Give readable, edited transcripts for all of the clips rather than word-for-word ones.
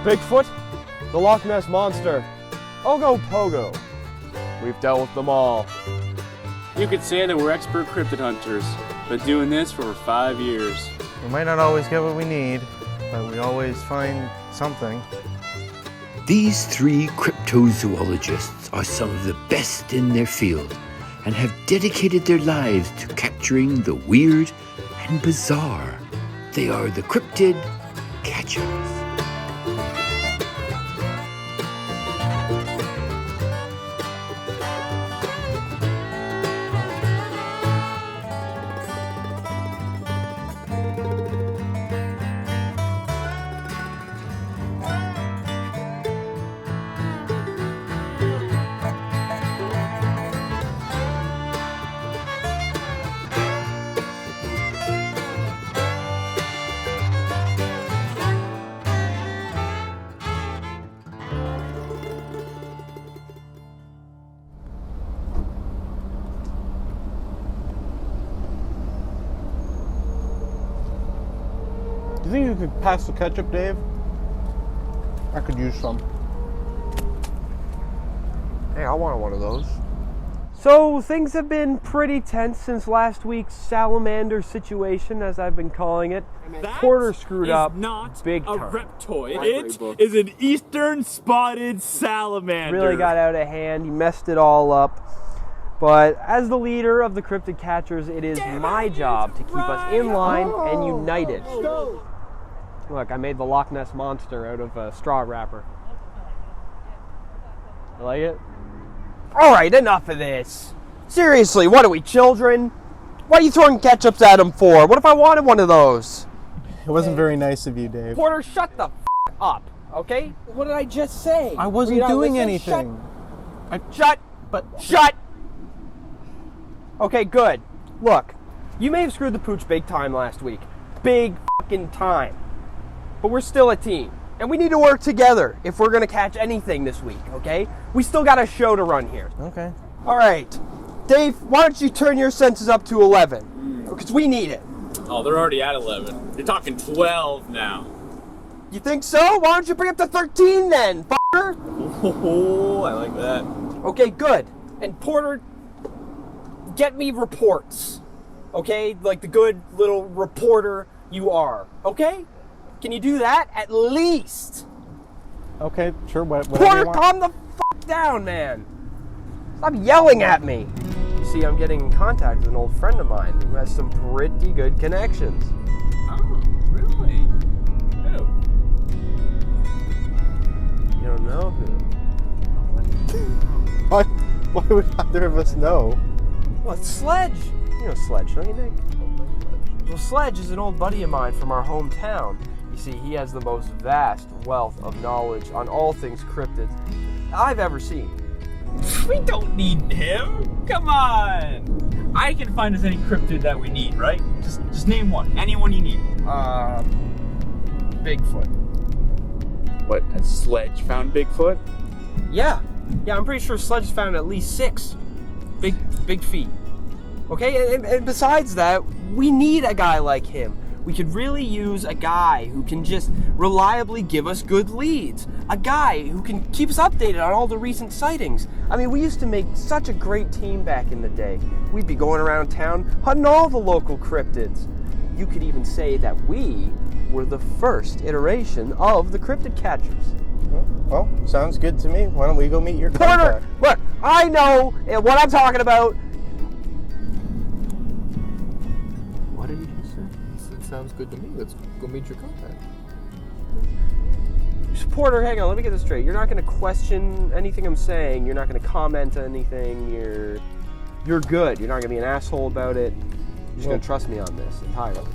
Bigfoot, the Loch Ness Monster, Ogo Pogo. We've dealt with them all. You could say that we're expert cryptid hunters. Been doing this for over 5 years. We might not always get what we need, but we always find something. These three cryptozoologists are some of the best in their field and have dedicated their lives to capturing the weird and bizarre. They are the Cryptid Catchers. Do you think you could pass the ketchup, Dave? I could use some. Hey, I want one of those. So, things have been pretty tense since last week's salamander situation, as I've been calling it. Porter screwed up big time. Reptoid. It is an eastern spotted salamander. Really got out of hand. He messed it all up. But as the leader of the Cryptid Catchers, it is my job to keep us in line and united. Look, I made the Loch Ness Monster out of a straw wrapper. You like it? Alright, enough of this. Seriously, what are we, children? What are you throwing ketchups at him for? What if I wanted one of those? It wasn't very nice of you, Dave. Porter, shut the up, okay? What did I just say? I wasn't doing anything. Shut! Okay, good. Look, you may have screwed the pooch big time last week. Big fucking time. But we're still a team. And we need to work together if we're gonna catch anything this week, okay? We still got a show to run here. Okay. Alright. Dave, why don't you turn your senses up to 11? Because we need it. Oh, they're already at 11. You're talking 12 now. You think so? Why don't you bring up to 13 then, fucker? Oh, I like that. Okay, good. And Porter, get me reports. Okay? Like the good little reporter you are. Okay? Can you do that? At least. Okay, sure. Whatever Porter, you want. calm the fuck down, man. Stop yelling at me. You see, I'm getting in contact with an old friend of mine who has some pretty good connections. Oh, really? Who? You don't know who? Why would either of us know? Well, it's Sledge. You know Sledge, don't you, Nick? Well, Sledge is an old buddy of mine from our hometown. You see, he has the most vast wealth of knowledge on all things cryptids I've ever seen. We don't need him. Come on. I can find us any cryptid that we need, right? Just name one. Anyone you need. Bigfoot. What, has Sledge found Bigfoot? Yeah, I'm pretty sure Sledge has found at least 6 big feet. Okay, and besides that, we need a guy like him. We could really use a guy who can just reliably give us good leads. A guy who can keep us updated on all the recent sightings. I mean, we used to make such a great team back in the day. We'd be going around town hunting all the local cryptids. You could even say that we were the first iteration of the Cryptid Catchers. Well, sounds good to me. Why don't we go meet your Porter, contact? look, I know what I'm talking about. What did you just say? It sounds good to me. Let's go meet your contact. Porter, hang on, let me get this straight. You're not going to question anything I'm saying. You're not going to comment on anything. You're good. You're not going to be an asshole about it. You're just going to trust me on this entirely.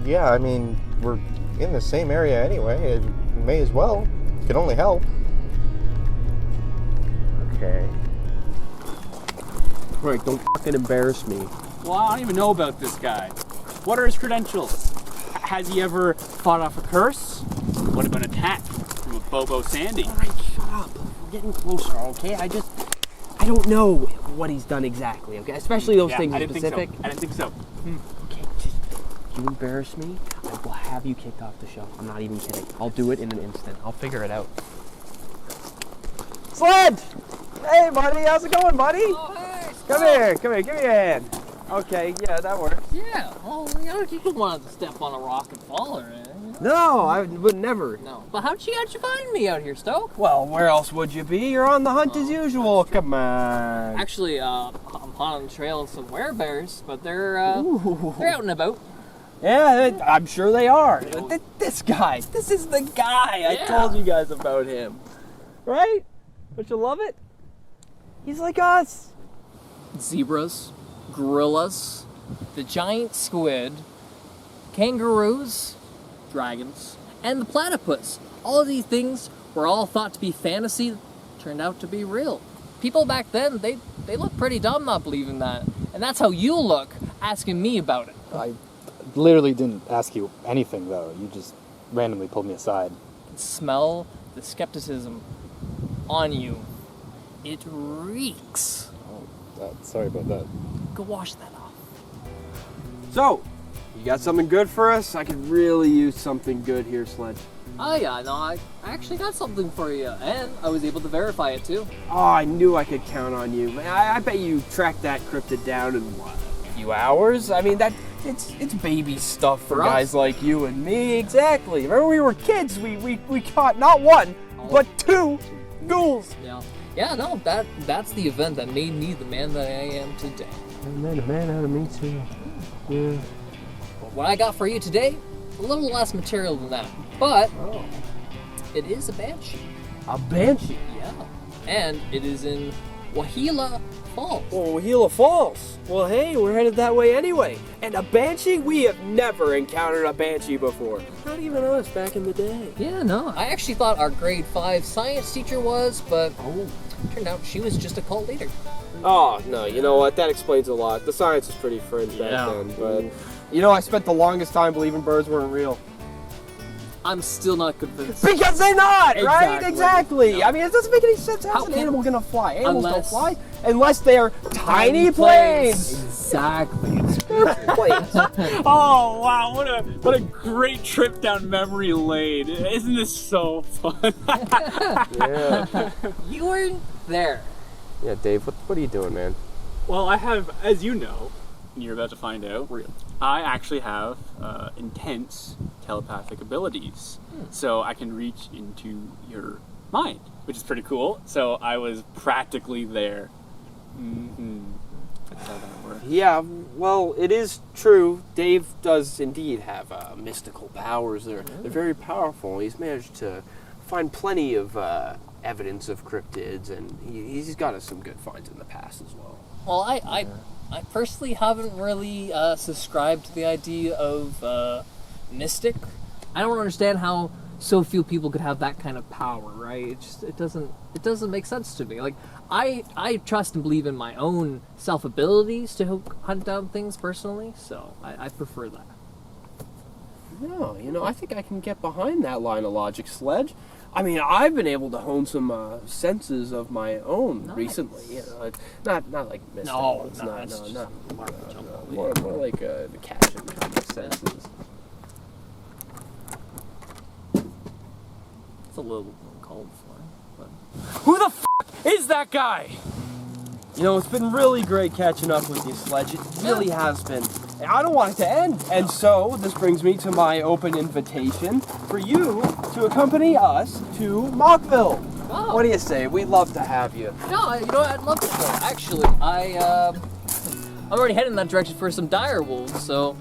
Yeah, I mean, we're in the same area anyway. It may as well. Can only help. Okay. Right, don't fucking embarrass me. Well, I don't even know about this guy. What are his credentials? Has he ever fought off a curse? What about an attack from a Bobo Sandy? All right, shut up. We're getting closer, okay? I don't know what he's done exactly, okay? Especially those things in specific. I didn't think so. Okay, just, you embarrass me, I'm will have you kicked off the show. I'm not even kidding. I'll do it in an instant. I'll figure it out. Sledge! Hey, buddy. How's it going, buddy? Oh, hey. Come here. Give me a hand. Okay, yeah, that works. Yeah, well, you don't want to step on a rock and fall or anything. No, I would never. No. But how'd you find me out here, Stoke? Well, where else would you be? You're on the hunt as usual. Come on. Actually, I'm on the trail of some werebears, but they're out and about. Yeah, I'm sure they are. This guy. This is the guy. I told you guys about him. Right? Don't you love it? He's like us. Zebras, gorillas, the giant squid, kangaroos, dragons, and the platypus. All of these things were all thought to be fantasy, turned out to be real. People back then, they looked pretty dumb not believing that. And that's how you look, asking me about it. I literally didn't ask you anything, though. You just randomly pulled me aside. I can smell the skepticism on you. It reeks. Sorry about that. Go wash that off. So, you got something good for us? I could really use something good here, Sledge. Oh yeah, no, I actually got something for you, and I was able to verify it too. Oh, I knew I could count on you. Man, I bet you tracked that cryptid down in what, a few hours? I mean, it's baby stuff for guys us. like you and me. Exactly. Remember we were kids? We caught not one, but two ghouls. Yeah, no, that's the event that made me the man that I am today. Made a man out of me too. Yeah. But what I got for you today, a little less material than that, but it is a banshee. A banshee? Yeah, and it is in Wahila Falls. Oh, Gila Falls. Well, hey, we're headed that way anyway. And a banshee? We have never encountered a banshee before. Not even us back in the day. Yeah, no, I actually thought our grade 5 science teacher was, but turned out she was just a cult leader. Oh, no, you know what? That explains a lot. The science was pretty fringe back then, but... You know, I spent the longest time believing birds weren't real. I'm still not convinced. Because they're not, right? Exactly. No. I mean, it doesn't make any sense. How's an can- animal gonna fly? Animals Unless- don't fly unless they're tiny planes. Exactly. Planes. Oh wow, what a great trip down memory lane. Isn't this so fun? Yeah. You weren't there. Yeah, Dave, what are you doing, man? Well, I have, as you know, and you're about to find out, I actually have intense telepathic abilities. So I can reach into your mind, which is pretty cool. So I was practically there. That's how that works. Yeah, well, it is true. Dave does indeed have mystical powers. They're very powerful. He's managed to find plenty of evidence of cryptids, and he's got us some good finds in the past as well. Well, I personally haven't really subscribed to the idea of mystic. I don't understand how so few people could have that kind of power, right? It doesn't make sense to me. Like I trust and believe in my own self abilities to hunt down things personally, so I prefer that. No, you know, I think I can get behind that line of logic, Sledge. I mean, I've been able to hone some senses of my own recently. You know, it's not like mystical. More like the catching kind of senses. It's a little cold for, but Who the f is that guy? You know, it's been really great catching up with you, Sledge. It really has been. And I don't want it to end. And so, this brings me to my open invitation for you to accompany us to Mockville. Wow. What do you say? We'd love to have you. no, you know what? I'd love to go. Actually, I'm already heading in that direction for some dire wolves, so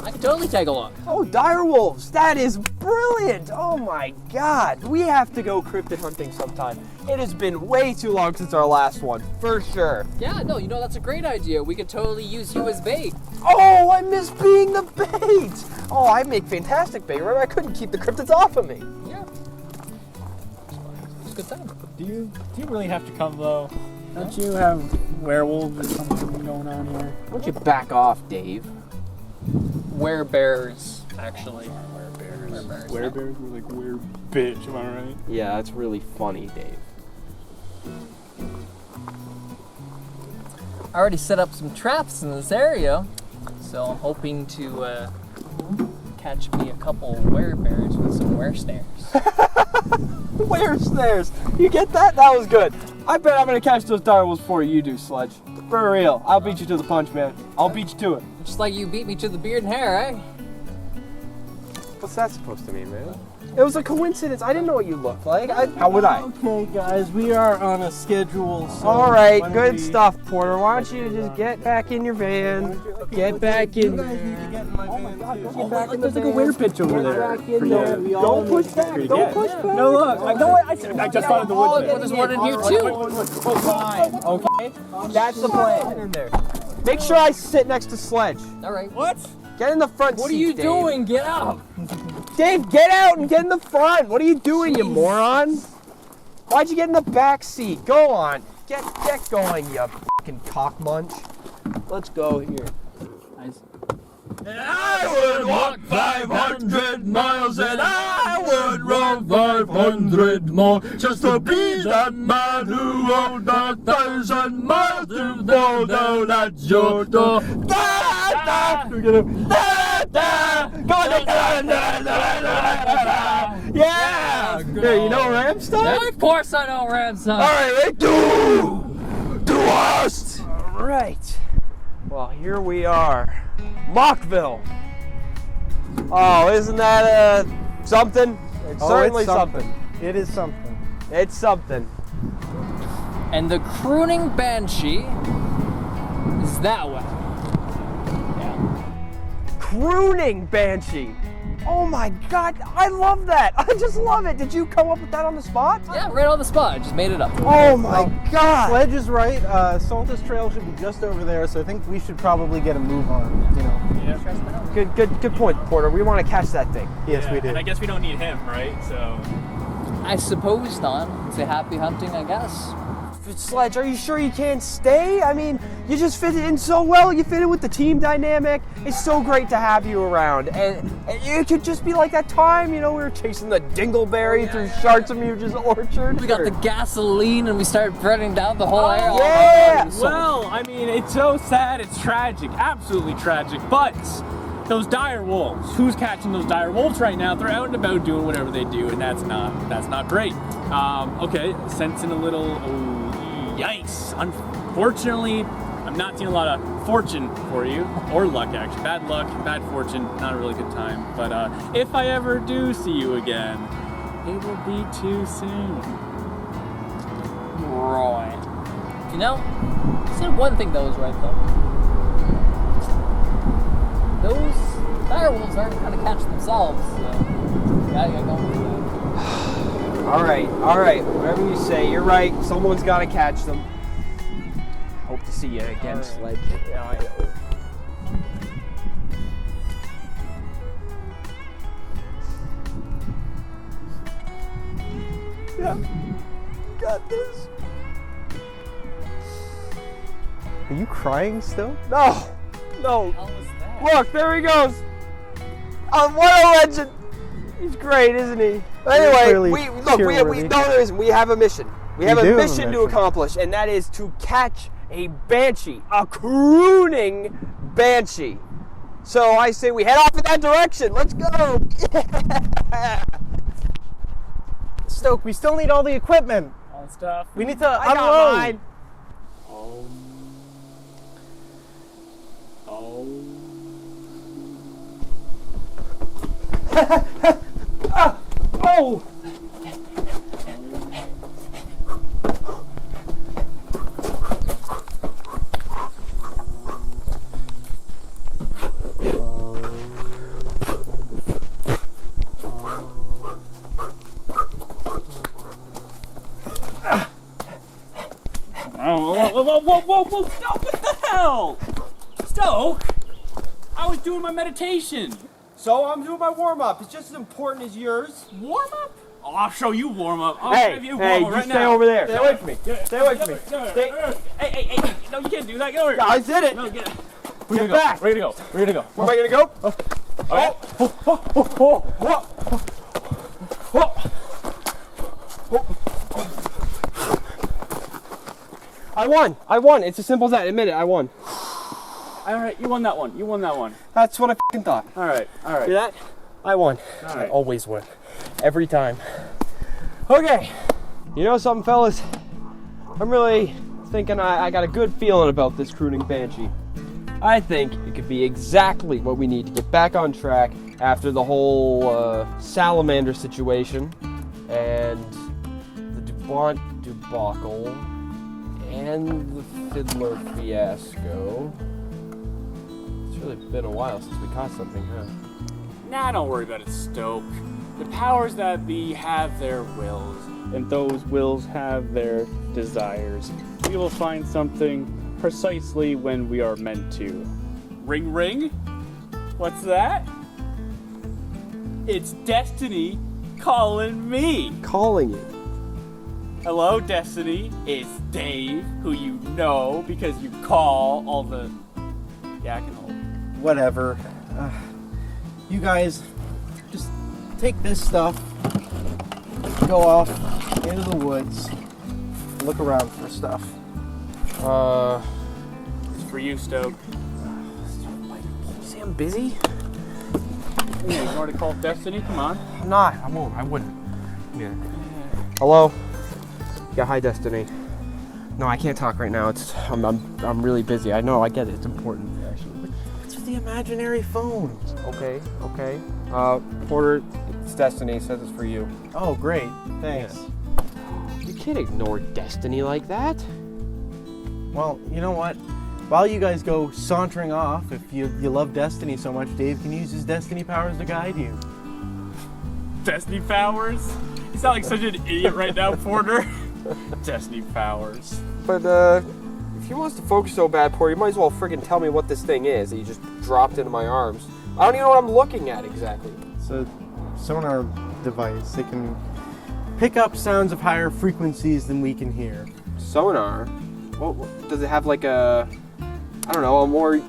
I can totally tag along. Oh, dire wolves! That is brilliant! Oh my god! We have to go cryptid hunting sometime. It has been way too long since our last one, for sure. Yeah, no, you know, that's a great idea. We could totally use you as bait. Oh, I miss being the bait! Oh, I make fantastic bait. Remember, I couldn't keep the cryptids off of me. Yeah. It's a good time. Do you really have to come though? Don't you have werewolves or something going on here? Why don't you back off, Dave? Werebears, actually. Werebears. Werebears were like were bitch, am I right? Yeah, that's really funny, Dave. I already set up some traps in this area, so I'm hoping to catch me a couple werebears with some were snares. Where snares? You get that? That was good. I bet I'm gonna catch those direwolves before you do, Sledge. For real. I'll beat you to the punch, man. I'll beat you to it. Just like you beat me to the beard and hair, eh? What's that supposed to mean, man? It was a coincidence. I didn't know what you looked like. How would I? Okay, guys, we are on a schedule. So All right, why don't good we- stuff, Porter. Why don't you just get back in your van? Get back in. You guys need to get in my van too. Get back in the There's like a weird pitch over there. Back in there. We all Don't push need back. to Don't get- push back. No, look. I just found in the woods. Oh, there's one in here too. Fine. Okay. That's the plan. In there. Make sure I sit next to Sledge. All right. What? Get in the front seat. What are you Dave. doing? Get up. Dave, get out and get in the front. What are you doing, you moron? Why'd you get in the back seat? Go on. Get going, you fucking cock munch. Let's go here. I would walk 500 miles and I would run 500 more just to be that man who rode 1,000 miles to fall down at your door. Yeah! Here, you know Ramstein? Of course I know Ramstein. Alright, to us! Alright. Well, here we are. Mockville. Oh, isn't that something? It's certainly something. It is something. It's something. And the Crooning Banshee is that way. Crooning Banshee. Oh my god, I love that. I just love it. Did you come up with that on the spot? Yeah, right on the spot. I just made it up. Oh my god. Sledge is right. Saltus Trail should be just over there, so I think we should probably get a move on. You know. Good point, Porter. We want to catch that thing. Yes, we did. And I guess we don't need him, right? So. I suppose not. It's a happy hunting, I guess. Sledge, are you sure you can't stay? I mean, you just fit in so well. You fit in with the team dynamic. It's so great to have you around. And it could just be like that time, you know, we were chasing the dingleberry through Chartremuse's orchard. We got the gasoline and we started burning down the whole area. Yeah! Well, I mean, it's so sad. It's tragic. Absolutely tragic. But those dire wolves. Who's catching those dire wolves right now? They're out and about doing whatever they do, and that's not great. Okay, sensing a little. Yikes! Unfortunately, I'm not seeing a lot of fortune for you, or luck actually. Bad luck, bad fortune, not a really good time. But if I ever do see you again, it will be too soon. Right. You know, you said one thing that was right though. Those dire wolves aren't going to catch themselves, so yeah, you gotta go with that. All right, whatever you say, you're right. Someone's got to catch them. Hope to see you again, Sledge. Yeah, I know. Yeah, got this. Are you crying still? No. How was that? Look, there he goes. What a legend. He's great, isn't he? Anyway, clearly we have a mission. We have do a have a mission to mission. accomplish, and that is to catch a banshee, a crooning banshee. So I say we head off in that direction. Let's go. Yeah. Stoke, we still need all the equipment. All stuff. We need to I got unload. mine. Oh! Whoa, Stoke, what the hell? Stoke? I was doing my meditation. So I'm doing my warm-up. It's just as important as yours. Warm up? Oh, I'll show you warm up. I'll Hey, have you hey, warm up you right stay now. over there. Stay away from me. Stay away from me. Hey, no, you can't do that. Get over here. I did it. No, get Get back. Ready to go. Ready to go. Where am I gonna go? I won. It's as simple as that. Admit it. I won. All right, you won that one. You won that one. That's what I fucking thought. All right, all right. See that? I won. All I right. always win. Every time. Okay. You know something, fellas? I'm really thinking I got a good feeling about this Crooning Banshee. I think it could be exactly what we need to get back on track after the whole salamander situation and the DuPont debacle and the Fiddler fiasco. It's really been a while since we caught something, huh? Nah, don't worry about it, Stoke. The powers that be have their wills, and those wills have their desires. We will find something precisely when we are meant to. Ring ring? What's that? It's Destiny calling me. Calling you. Hello, Destiny. It's Dave, who you know because you call all the... Yeah, I can hold. Whatever. You guys, just take this stuff, go off into the woods, look around for stuff. It's for you, Stoke. See, I'm busy. Yeah, you already called Destiny? Come on. I'm not. I won't. I wouldn't. Yeah. Hello. Yeah. Hi, Destiny. No, I can't talk right now. I'm really busy. I know. I get it. It's important. Actually. It's with the imaginary phone. Okay. Okay. Porter, it's Destiny. Says it's for you. Oh, great. Thanks. You can't ignore Destiny like that. Well, you know what? While you guys go sauntering off, if you love Destiny so much, Dave can use his Destiny powers to guide you. Destiny powers? You sound like such an idiot right now, Porter. Destiny powers. But if he wants to focus so bad, Porter, you might as well friggin' tell me what this thing is that you just dropped into my arms. I don't even know what I'm looking at exactly. It's a sonar device. It can pick up sounds of higher frequencies than we can hear. Sonar? What does it have like a, I don't know, a more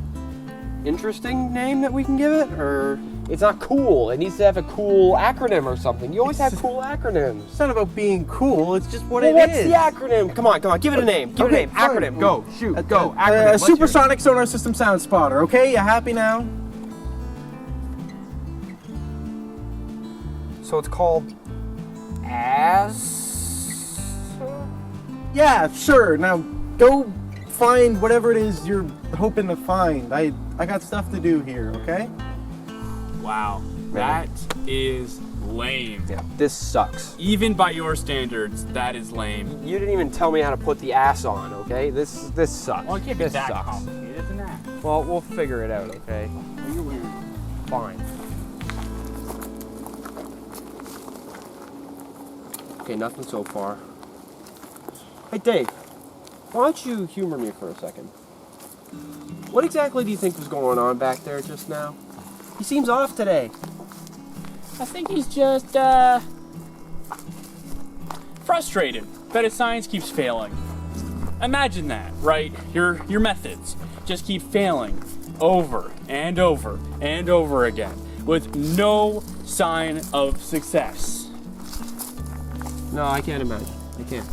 interesting name that we can give it? Or it's not cool. It needs to have a cool acronym or something. You always have cool acronyms. It's not about being cool. It's just what Well, it what's is. the acronym? Come on, give it a name. Give it a name. fine. Acronym. Go. Shoot. Go. A Acronym. Let's hear it. supersonic sonar system sound spotter. Okay, you happy now? So it's called Yeah, sure. Now go find whatever it is you're hoping to find. I got stuff to do here. Okay. Wow. That is lame. Yeah, this sucks. Even by your standards, that is lame. You didn't even tell me how to put the ass on, okay? This sucks. Well, it can't be this that sucks. complicated, isn't it? Well, we'll figure it out, okay? Well, you're weird. Fine. Okay, nothing so far. Hey, Dave, why don't you humor me for a second? What exactly do you think was going on back there just now? He seems off today. I think he's just, frustrated that his science keeps failing. Imagine that, right? Your methods just keep failing over and over and over again with no sign of success. No, I can't imagine. I can't.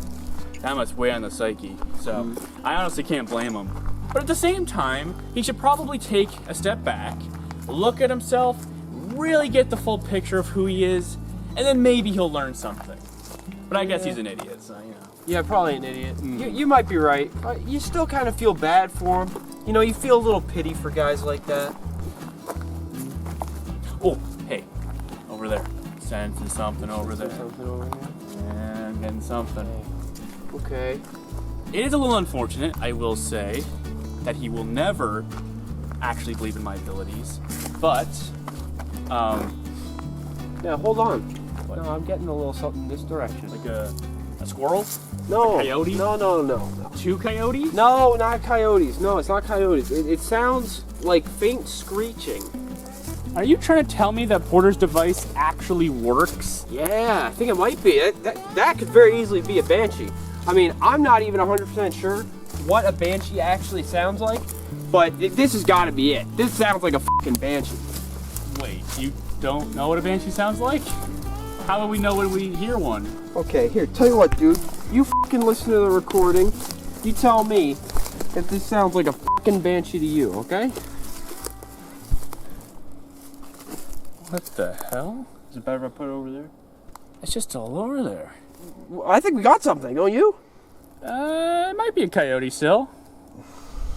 That must weigh on the psyche, so I honestly can't blame him. But at the same time, he should probably take a step back, look at himself, really get the full picture of who he is, and then maybe he'll learn something. But I guess he's an idiot, so you know. Yeah, probably an idiot. You might be right. But you still kind of feel bad for him. You know, you feel a little pity for guys like that. Oh, hey, over there. Sensing something over there. Something over here. Yeah, I'm getting something. Okay. It is a little unfortunate, I will say, that he will never actually believe in my abilities. But, Yeah, hold on. No, I'm getting a little something this direction. like a squirrel? No. A coyote? No. 2 coyotes? No, not coyotes. No, it's not coyotes. It sounds like faint screeching. Are you trying to tell me that Porter's device actually works? Yeah, I think it might be. That could very easily be a banshee. I mean, I'm not even 100% sure what a banshee actually sounds like, but this has got to be it. This sounds like a fucking banshee. Wait, you don't know what a banshee sounds like? How will we know when we hear one? Okay, here, tell you what, dude. You fucking listen to the recording. You tell me if this sounds like a fucking banshee to you, okay? What the hell? Is it better if I put it over there? It's just all over there. I think we got something, don't you? It might be a coyote still.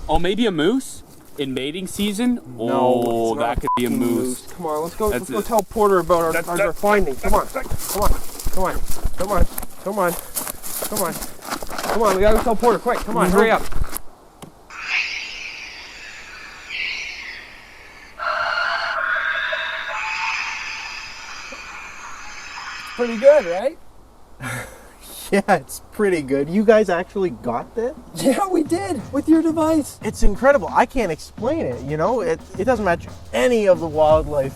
Oh, maybe a moose in mating season. No, Oh, that could be a moose. Come on, let's go. That's Let's go it. tell Porter about our finding. Come on, come on, come on, come on, come on, come on, come on. We gotta go tell Porter quick. Come on, hurry up. Pretty good, right? Yeah, it's pretty good. You guys actually got that? Yeah, we did with your device. It's incredible. I can't explain it, you know? It doesn't match any of the wildlife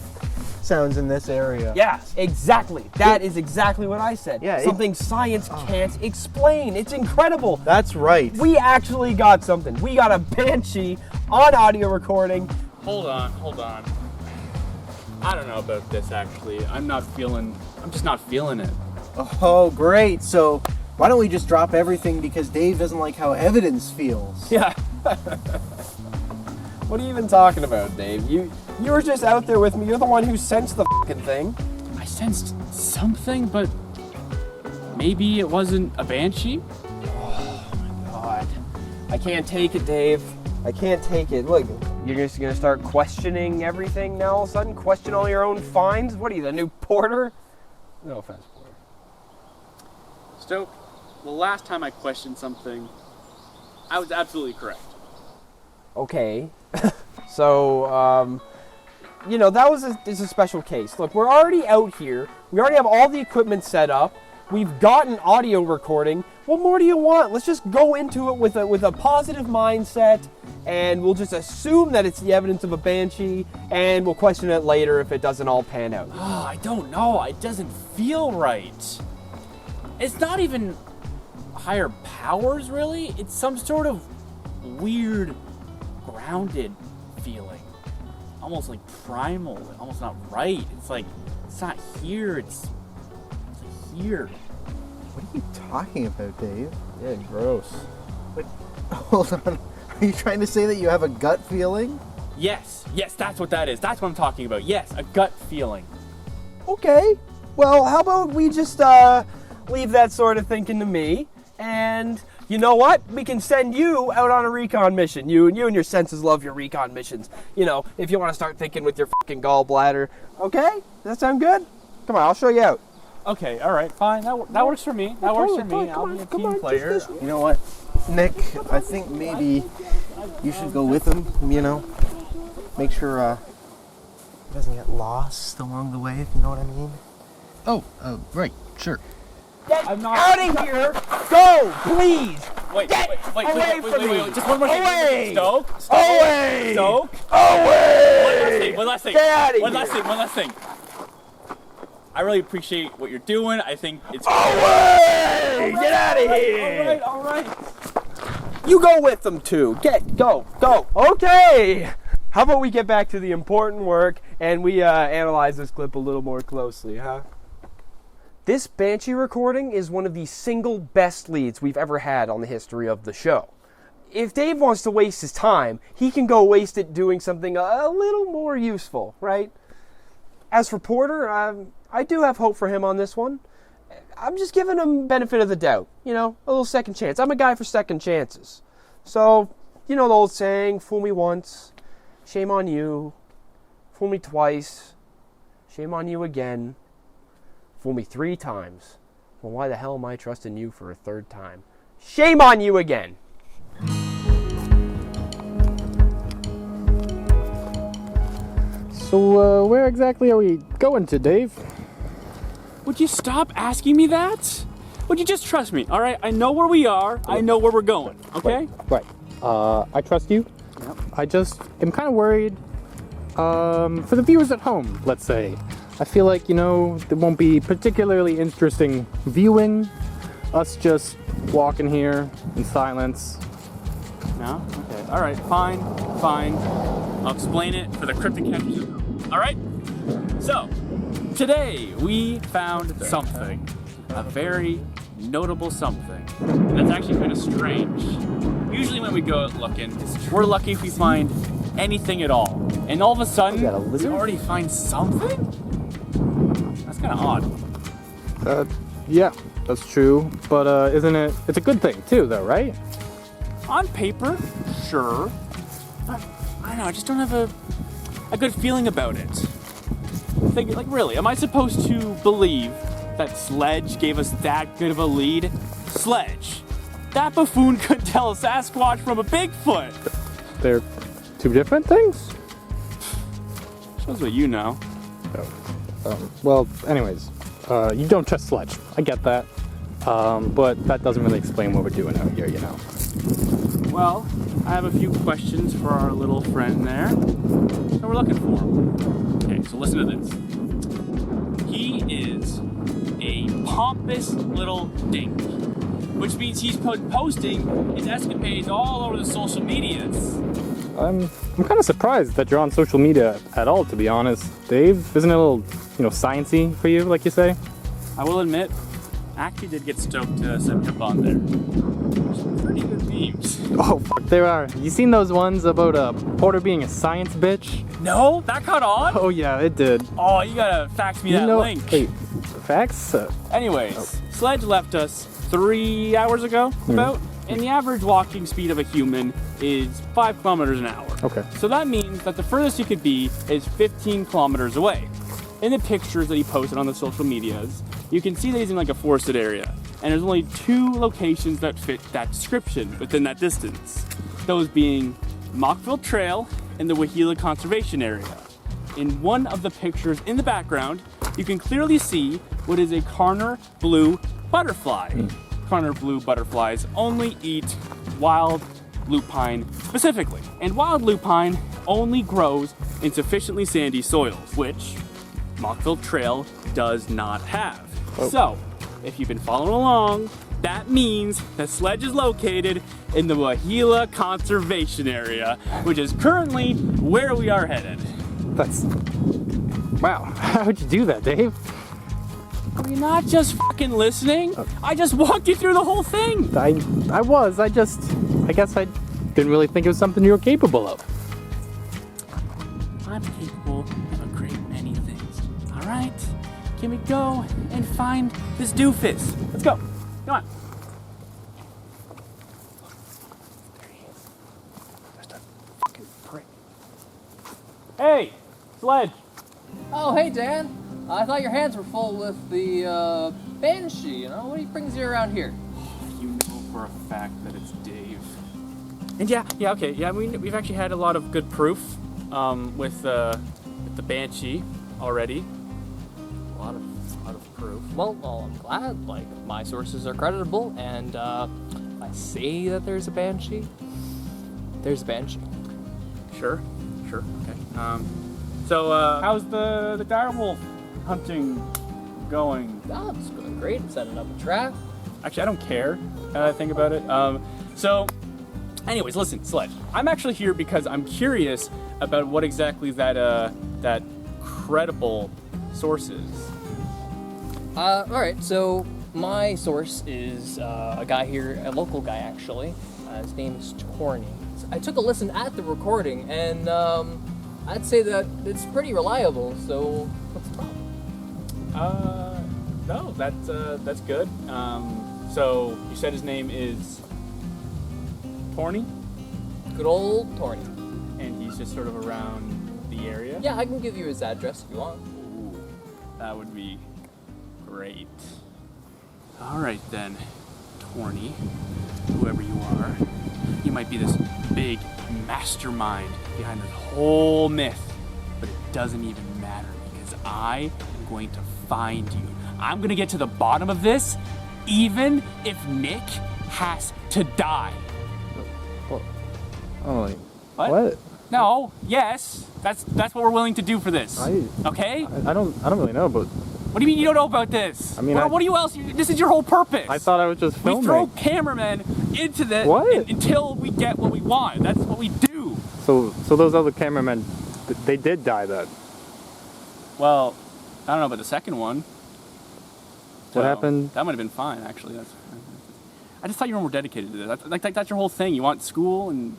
sounds in this area. Yeah, exactly. That is exactly what I said. Yeah, something science can't explain. It's incredible. That's right. We actually got something. We got a banshee on audio recording. Hold on. I don't know about this actually. I'm just not feeling it. Oh, great. So why don't we just drop everything because Dave doesn't like how evidence feels? Yeah. What are you even talking about, Dave? You were just out there with me. You're the one who sensed the fucking thing. I sensed something, but maybe it wasn't a banshee? God. I can't take it, Dave. I can't take it. Look, you're just gonna start questioning everything now all of a sudden? Question all your own finds? What are you, the new Porter? No offense, Porter. Stoke, the last time I questioned something, I was absolutely correct. Okay. So, that is a special case. Look, we're already out here. We already have all the equipment set up. We've got an audio recording. What more do you want? Let's just go into it with a positive mindset, and we'll just assume that it's the evidence of a banshee, and we'll question it later if it doesn't all pan out. Oh, I don't know. It doesn't feel right. It's not even higher powers, really. It's some sort of weird, grounded feeling. Almost like primal, almost not right. It's like, it's not here, it's like here. What are you talking about, Dave? Yeah, gross. But, hold on. Are you trying to say that you have a gut feeling? Yes, that's what that is. That's what I'm talking about. Yes, a gut feeling. Okay. Well, how about we just leave that sort of thinking to me, and you know what? We can send you out on a recon mission. You and your senses love your recon missions. If you want to start thinking with your fucking gallbladder. Okay? Does that sound good? Come on, I'll show you out. Okay, all right, fine. That works for me. That works for me. I'll be a team player. You know what, Nick? I think maybe you should go with him, Make sure he doesn't get lost along the way, if you know what I mean. Oh, right, sure. Get out of here! Go, please! Wait, just one more thing. Away! Stoke? Away! Stoke? Away! One last thing. Get out of One here! last thing. I really appreciate what you're doing. I think it's... Away! Get out of here! All right. You go with them too. Go. Okay! How about we get back to the important work and we analyze this clip a little more closely, huh? This Banshee recording is one of the single best leads we've ever had on the history of the show. If Dave wants to waste his time, he can go waste it doing something a little more useful, right? As for Porter, I do have hope for him on this one. I'm just giving him benefit of the doubt, a little second chance. I'm a guy for second chances. So, the old saying, fool me once, shame on you. Fool me twice, shame on you again. Fool me 3 times. Well, why the hell am I trusting you for a 3rd time? Shame on you again! So, where exactly are we going to, Dave? Would you stop asking me that? Would you just trust me, all right? I know where we are. I know where we're going, okay? Right. I trust you. Yep. I just am kind of worried for the viewers at home, let's say. I feel like, it won't be particularly interesting viewing us just walking here in silence. No? Okay. All right. Fine. I'll explain it for the Cryptid Catchers at home. All right? So, today we found something. A very, notable something. That's actually kind of strange. Usually when we go out looking, we're lucky if we find anything at all. And all of a sudden, got a lizard? we already find something? That's kind of odd. Yeah, that's true. But isn't it? It's a good thing too, though, right? On paper, sure. But I don't know, I just don't have a good feeling about it. Like, really, am I supposed to believe that Sledge gave us that good of a lead? Sledge! That buffoon couldn't tell a Sasquatch from a Bigfoot! They're two different things? Shows what you know. Well, anyways, you don't trust Sledge. I get that. But that doesn't really explain what we're doing out here, you know. Well, I have a few questions for our little friend there. So we're looking for him. Okay, so listen to this. He is a pompous little dink, which means he's posting his escapades all over the social medias. I'm kind of surprised that you're on social media at all, to be honest. Dave, isn't it a little, sciencey for you, like you say? I will admit, I actually did get Stoke to set me up on there. Some pretty good memes. Oh, fuck, there are. You seen those ones about Porter being a science bitch? No, that caught on? Oh yeah, it did. Oh, you gotta fax me that link. Hey, facts? Anyways, Sledge left us 3 hours ago, about, and the average walking speed of a human is 5 kilometers an hour. Okay. So that means that the furthest you could be is 15 kilometers away. In the pictures that he posted on the social medias, you can see that he's in like a forested area, and there's only 2 locations that fit that description within that distance. Those being Mockville Trail and the Wahila Conservation Area. In one of the pictures in the background, you can clearly see what is a Carner blue butterfly. Carner blue butterflies only eat wild lupine specifically. And wild lupine only grows in sufficiently sandy soils, which Mockville Trail does not have. So, if you've been following along, that means that Sledge is located in the Wahila Conservation Area, which is currently where we are headed. That's... Wow, how'd you do that, Dave? Are you not just fucking listening? I just walked you through the whole thing. I guess I didn't really think it was something you were capable of. I'm capable of a great many things. All right, can we go and find this doofus? Let's go. Come on. There he is. There's that fucking prick. Hey, Sledge. Oh, hey, Dan. I thought your hands were full with the Banshee, What brings you around here? You know for a fact that it's Dave. And yeah, we've actually had a lot of good proof with the Banshee already. A lot of proof. Well, I'm glad. Like, my sources are creditable, and if I say that there's a Banshee, there's a Banshee. Sure, okay. So how's the direwolf hunting going? Oh, it's going great. I'm setting up a trap. Actually, I don't care. Think about it. So, anyways, listen, Sledge. I'm actually here because I'm curious about what exactly that credible source is. All right. So my source is a guy here, a local guy actually. His name is Corny. I took a listen at the recording, and I'd say that it's pretty reliable. So what's the problem? No, that's good. So you said his name is Torny? Good old Torny. And he's just sort of around the area? Yeah, I can give you his address if you want. Ooh, that would be great. All right then, Torny, whoever you are, you might be this big mastermind behind this whole myth, but it doesn't even matter because I am going to find you. I'm gonna get to the bottom of this, even if Nick has to die. Oh, What? No, yes, that's what we're willing to do for this. Okay? I don't really know, but What do you mean you don't know about this? I mean, what do you else? This is your whole purpose. I thought I was just filming. We throw cameramen into this until we get what we want. That's what we do. So those other cameramen, they did die then. Well, I don't know about the second one. What happened? That might have been fine, actually. I just thought you were more dedicated to this. That's your whole thing. You want school and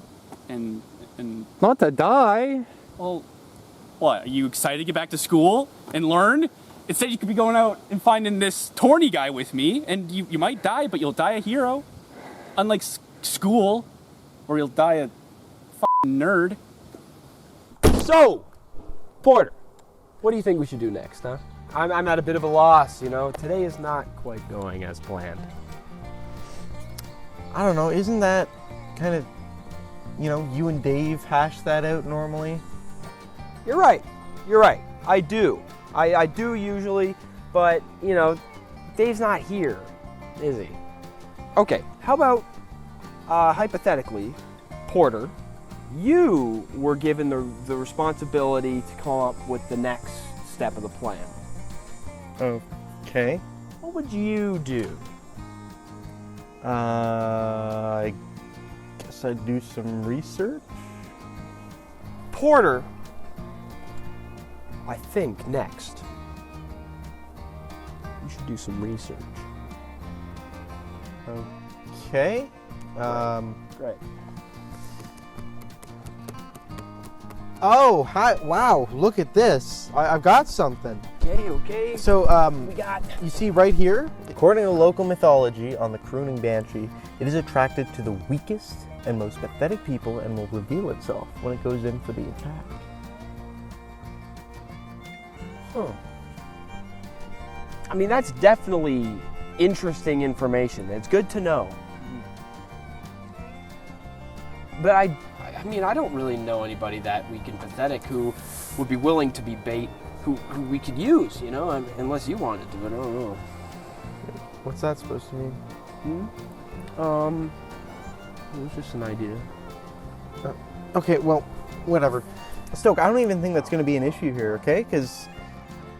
Not to die. well, what? Are you excited to get back to school and learn? Instead, you could be going out and finding this Torny guy with me, and you might die, but you'll die a hero. Unlike school, where you'll die a f***ing nerd. So, Porter, what do you think we should do next, huh? I'm at a bit of a loss, you know. Today is not quite going as planned. I don't know, isn't that kind of, you know, you and Dave hash that out normally? You're right. I do. I do usually, but, you know, Dave's not here, is he? Okay, how about, hypothetically, Porter, you were given the responsibility to come up with the next step of the plan. Okay. What would you do? I guess I'd do some research. Porter, I think next, you should do some research. Okay. Great. Oh, hi! Wow, look at this. I've got something. Okay. So, We got... you see right here, according to local mythology on the Crooning Banshee, it is attracted to the weakest and most pathetic people and will reveal itself when it goes in for the attack. Huh. I mean, that's definitely interesting information. It's good to know. But I mean, I don't really know anybody that weak and pathetic who would be willing to be bait, who we could use, you know, unless you wanted to, but I don't know. What's that supposed to mean? It was just an idea. Okay, well, whatever. Stoke, I don't even think that's going to be an issue here, okay? Because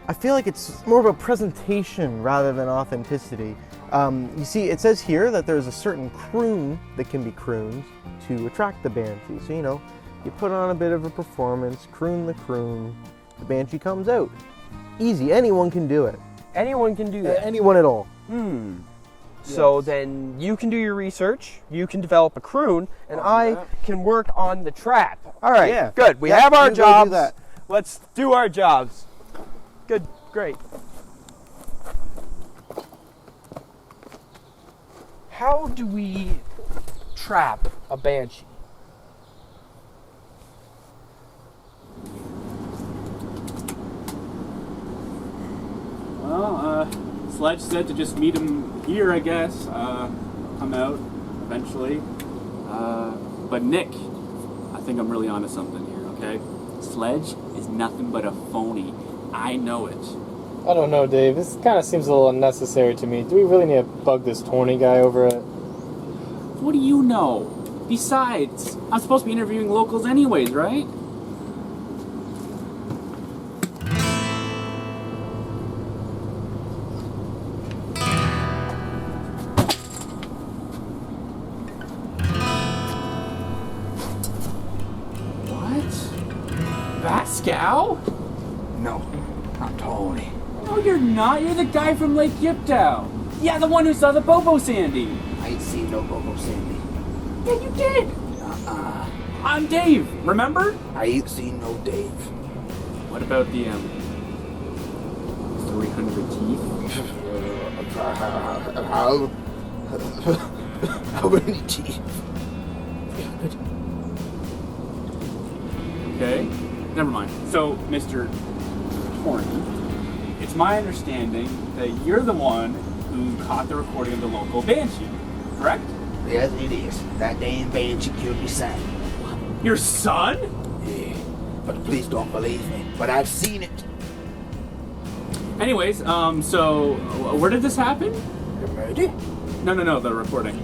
I feel like it's more of a presentation rather than authenticity. You see, it says here that there's a certain croon that can be crooned to attract the Banshee. So, you know, you put on a bit of a performance, croon the croon, the Banshee comes out. Easy, anyone can do it. Anyone can do that. Anyone at all. So then you can do your research, you can develop a croon, and I can work on the trap. All right, Yeah. good. We Yeah, have our you go do jobs. that. Let's do our jobs. Good, great. How do we trap a Banshee? Well, Sledge said to just meet him here, I guess. Come out eventually. But Nick, I think I'm really onto something here, okay? Sledge is nothing but a phony. I know it. I don't know, Dave. This kind of seems a little unnecessary to me. Do we really need to bug this Torny guy over it? What do you know? Besides, I'm supposed to be interviewing locals anyways, right? What? Pascal? No, not Tony. No, you're not. You're the guy from Lake Yiptow. Yeah, the one who saw the Bobo Sandy. I ain't seen no Bobo Sandy. Yeah, you did. I'm Dave. Remember? I ain't seen no Dave. What about the 300 teeth? How many teeth? Okay. Never mind. So, Mr. Horny, it's my understanding that you're the one who caught the recording of the local Banshee, correct? Yes, it is. That damn Banshee killed me son. Your son? Yeah, but please don't believe me. But I've seen it. Anyways, so where did this happen? The murder? No, the recording.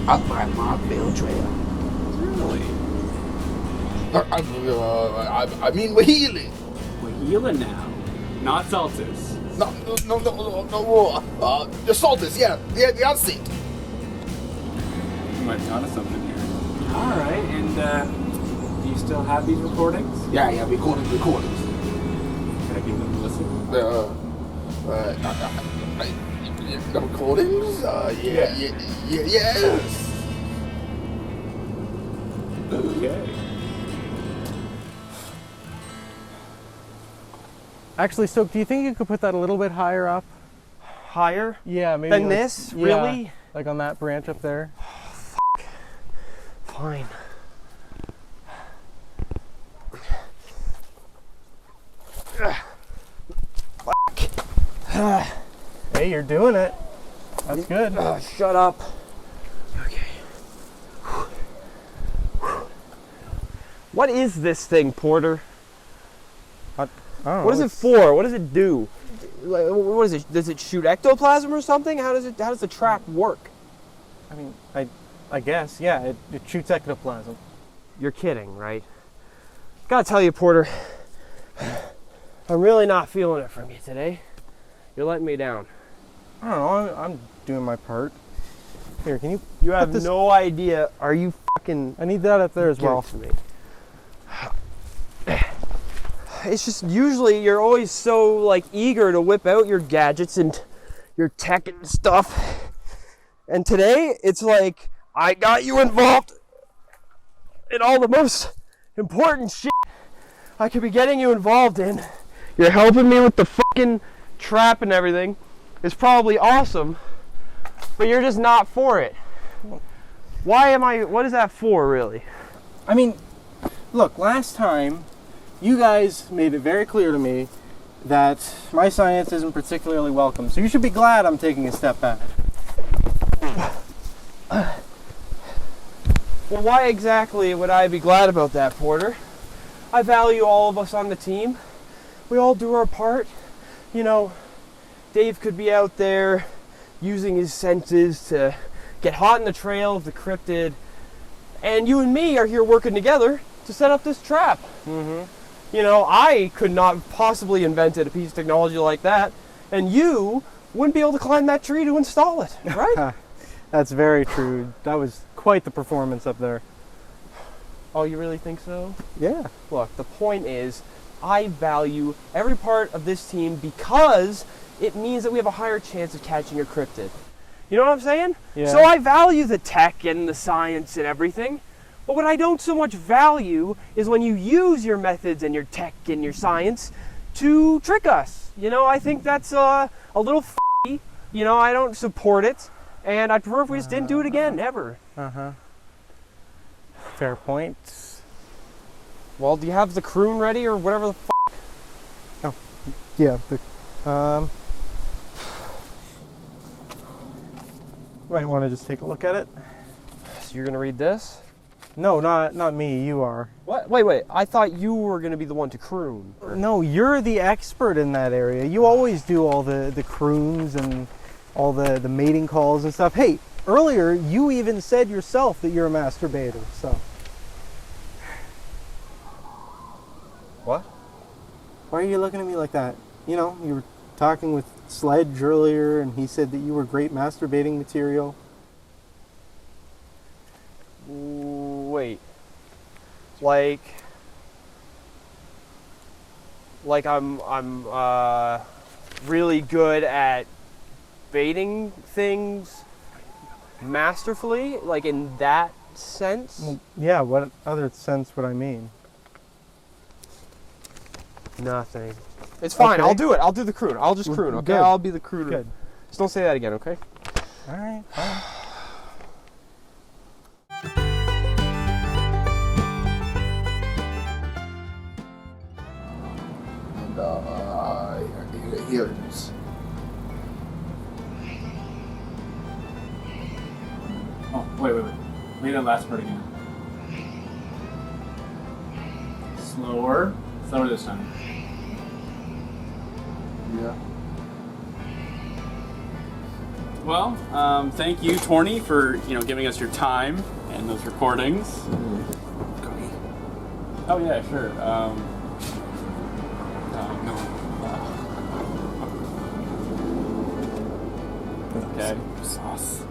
Up by Markville Trail. Really? I mean, we're healing. We're healing now, not Saltus. No. The Saltus, yeah, the unseen. You might be onto something here. All right, and do you still have these recordings? Yeah, recordings. Can I give them a listen? recordings? Yes. Okay. Actually, Stoke, do you think you could put that a little bit higher up? Higher Yeah, maybe. than like- this? yeah, Really? like on that branch up there? Fine. Hey, you're doing it. That's good. Shut up. Okay. What is this thing, Porter? I don't know. What is it for? What does it do? Like, what is it? Does it shoot ectoplasm or something? How does the trap work? I mean, I guess, yeah, it shoots ectoplasm. You're kidding, right? Gotta tell you, Porter, I'm really not feeling it from you today. You're letting me down. I don't know, I'm doing my part. Here, can you You have put this- no idea. Are you fucking... I need that up there as Give it well. to me. It's just usually you're always so like eager to whip out your gadgets and your tech and stuff. And today it's like I got you involved in all the most important shit I could be getting you involved in. You're helping me with the fucking trap and everything. It's probably awesome, but you're just not for it. What is that for, really? I mean, look, last time you guys made it very clear to me that my science isn't particularly welcome, so you should be glad I'm taking a step back. Well, why exactly would I be glad about that, Porter? I value all of us on the team. We all do our part. You know, Dave could be out there using his senses to get hot in the trail of the cryptid, and you and me are here working together to set up this trap. Mm-hmm. You know, I could not possibly invented a piece of technology like that, and you wouldn't be able to climb that tree to install it, right? That's very true. That was quite the performance up there. Oh, you really think so? Yeah. Look, the point is, I value every part of this team because it means that we have a higher chance of catching a cryptid. You know what I'm saying? Yeah. So I value the tech and the science and everything, but what I don't so much value is when you use your methods and your tech and your science to trick us. You know, I think that's a little f***y. You know, I don't support it, and I'd prefer if we just didn't do it again, ever. Uh-huh. Fair point. Well, do you have the croon ready or whatever the f***? Yeah. Might want to just take a look at it. So you're gonna read this? No, not me. You are. What? Wait. I thought you were gonna be the one to croon. No, you're the expert in that area. You always do all the croons and all the mating calls and stuff. Hey, earlier you even said yourself that you're a masturbator. So. What? Why are you looking at me like that? You know, you were talking with Sledge earlier, and he said that you were great masturbating material. Wait. Like I'm really good at baiting things masterfully, like in that sense? Well, yeah, what other sense would I mean? Nothing. It's fine. Okay. I'll do it. I'll do the croon. I'll just croon, okay? Good. I'll be the crooner. Good. Just don't say that again, okay? All right. Fine. And here it is. Oh, wait. Read that last part again. Slower this time. Yeah. Well, thank you, Torny, for giving us your time and those recordings. Oh yeah, sure. No. Okay. Sauce.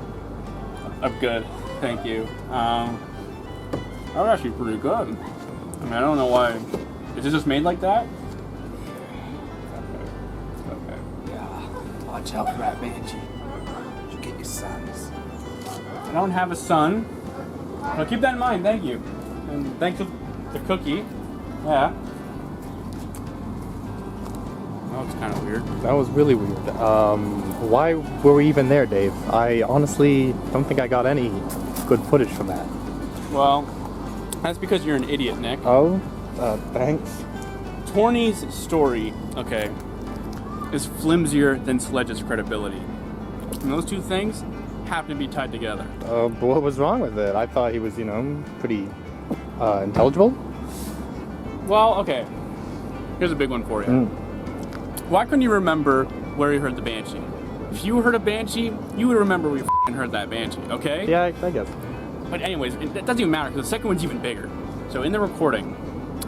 I'm good. Thank you. That was actually pretty good. I mean, I don't know why. Is it just made like that? Okay. Yeah. Watch out for that banshee. twice size. I don't have a son. Well, keep that in mind, thank you. And thanks for the cookie. Yeah. That was kind of weird. That was really weird. Why were we even there, Dave? I honestly don't think I got any good footage from that. Well, that's because you're an idiot, Nick. Oh, thanks. Torny's story, okay, is flimsier than Sledge's credibility. And those two things happen to be tied together. What was wrong with it? I thought he was, pretty intelligible. Well, okay. Here's a big one for you. Why couldn't you remember where you heard the Banshee? If you heard a Banshee, you would remember where you f***ing heard that Banshee, okay? Yeah, I guess. But anyways, it doesn't even matter, because the second one's even bigger. So in the recording,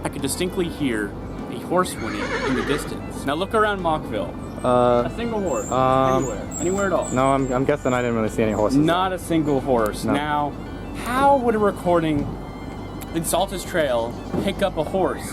I could distinctly hear a horse whinny in the distance. Now look around Mockville. A single horse. Anywhere at all. No, I'm guessing I didn't really see any horses. Not a single horse. No. Now, how would a recording in Saltus Trail pick up a horse?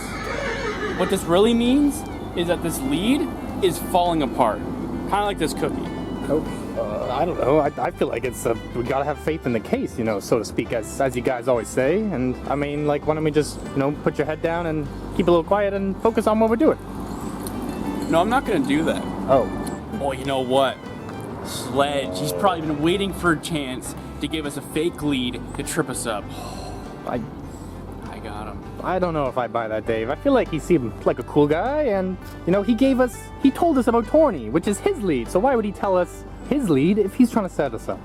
What this really means is that this lead is falling apart. Kind of like this cookie. I don't know. I feel like it's we gotta have faith in the case, so to speak, as you guys always say. And I mean, like, why don't we just, put your head down and keep a little quiet and focus on what we're doing? No, I'm not gonna do that. Oh. Boy, you know what? Sledge, he's probably been waiting for a chance to give us a fake lead to trip us up. I got him. I don't know if I buy that, Dave. I feel like he seemed like a cool guy, and, he told us about Torny, which is his lead, so why would he tell us his lead if he's trying to set us up?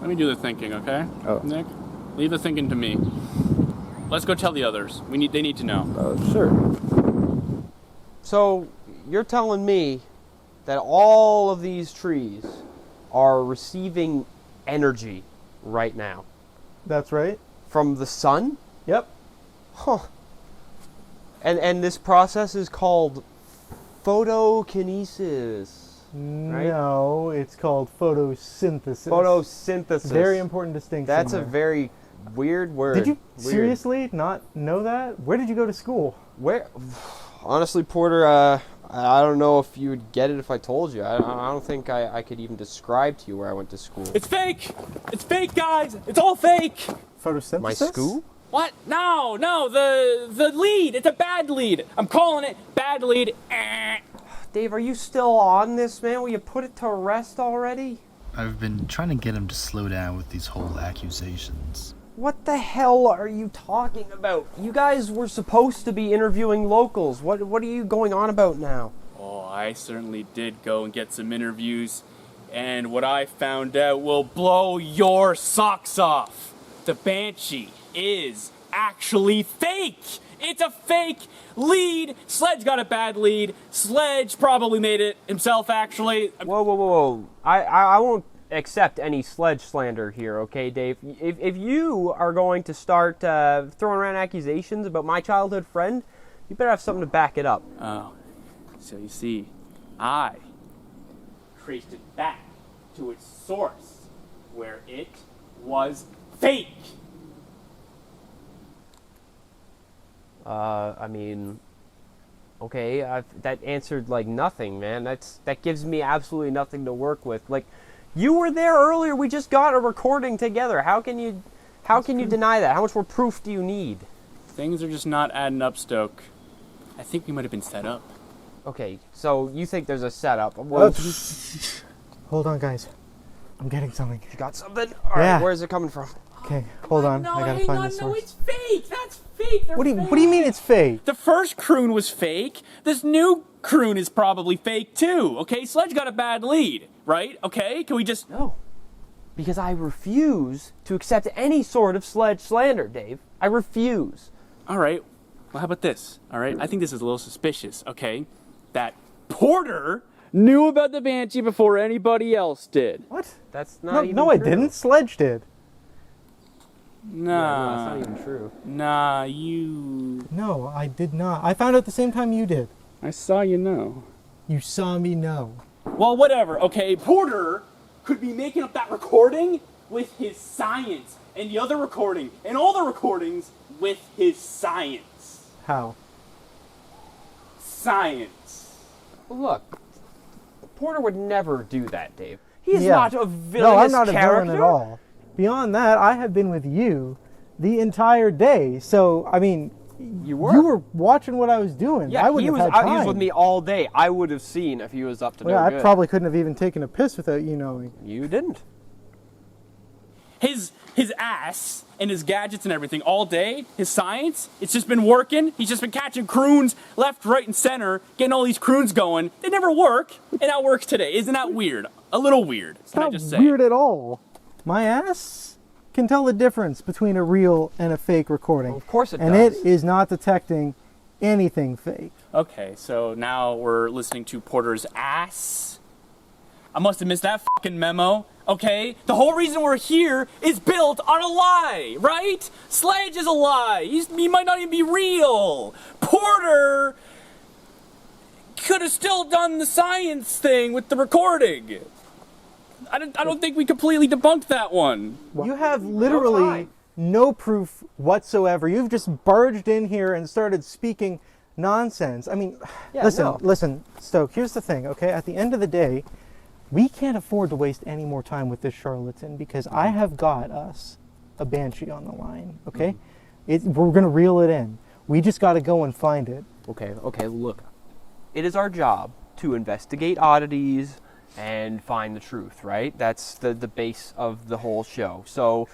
Let me do the thinking, okay? Oh. Nick? Leave the thinking to me. Let's go tell the others. They need to know. Sure. So, you're telling me that all of these trees are receiving energy right now? That's right. From the sun? Yep. Huh. And this process is called photokinesis, right? No, it's called photosynthesis. Photosynthesis. Very important distinction. That's a there. very weird word. Did you Weird. seriously not know that? Where did you go to school? Where? Honestly, Porter, I don't know if you would get it if I told you. I don't think I could even describe to you where I went to school. It's fake! It's fake, guys! It's all fake! Photosynthesis? My school? What? No, the lead! It's a bad lead! I'm calling it bad lead. Dave, are you still on this, man? Will you put it to rest already? I've been trying to get him to slow down with these whole accusations. What the hell are you talking about? You guys were supposed to be interviewing locals. What are you going on about now? Oh, I certainly did go and get some interviews, and what I found out will blow your socks off. The Banshee is actually fake! It's a fake lead! Sledge got a bad lead. Sledge probably made it himself, actually. Whoa. I won't accept any Sledge slander here, okay, Dave? If you are going to start throwing around accusations about my childhood friend, you better have something to back it up. Oh, so you see, I traced it back to its source, where it was fake. I mean, okay, that answered like nothing, man. That gives me absolutely nothing to work with. Like, you were there earlier. We just got a recording together. How can you deny that? How much more proof do you need? Things are just not adding up, Stoke. I think we might have been set up. Okay, so you think there's a setup? Well, Hold on, guys. I'm getting something. you got something? All right, Yeah. where's it coming from? Okay, hold on. No, I gotta hang find on, the no, source. it's fake. That's fake. They're What do fake. you mean it's fake? The first croon was fake. This new croon is probably fake too. Okay, Sledge got a bad lead, right? Okay, can we just? No, because I refuse to accept any sort of Sledge slander, Dave. I refuse. All right. Well, how about this? All right, I think this is a little suspicious. Okay, that Porter knew about the Banshee before anybody else did. What? That's not even No, I true. didn't. Sledge did. No, Nah, that's not even true. nah, you. No, I did not. I found out the same time you did. I saw you know. You saw me know. Well, whatever. Okay, Porter could be making up that recording with his science, and the other recording, and all the recordings with his science. How? Science. Look, Porter would never do that, Dave. He's Yeah. not a villainous No, I'm not a character. villain at all. Beyond that, I have been with you the entire day. So, I mean, You were. you were watching what I was doing. Yeah, I wouldn't he was have had time. he was with me all day. I would have seen if he was up to Well, no I good. probably couldn't have even taken a piss without you knowing. You didn't. His ass and his gadgets and everything all day, his science, it's just been working. He's just been catching croons left, right, and center, getting all these croons going. They never work, and now works today. Isn't that weird? A little weird. It's Can I not just say? weird at all. My ass can tell the difference between a real and a fake recording. Well, of course it and does. it is not detecting anything fake. Okay, so now we're listening to Porter's ass. I must have missed that fucking memo. Okay, the whole reason we're here is built on a lie, right? Sledge is a lie. He might not even be real. Porter could have still done the science thing with the recording. I don't think we completely debunked that one. You have literally no proof whatsoever. You've just barged in here and started speaking nonsense. I mean, Yeah, listen, no. listen, Stoke, here's the thing, okay? At the end of the day, we can't afford to waste any more time with this charlatan because I have got us a Banshee on the line, okay? We're going to reel it in. We just got to go and find it. Okay, look. It is our job to investigate oddities and find the truth, right? That's the base of the whole show. So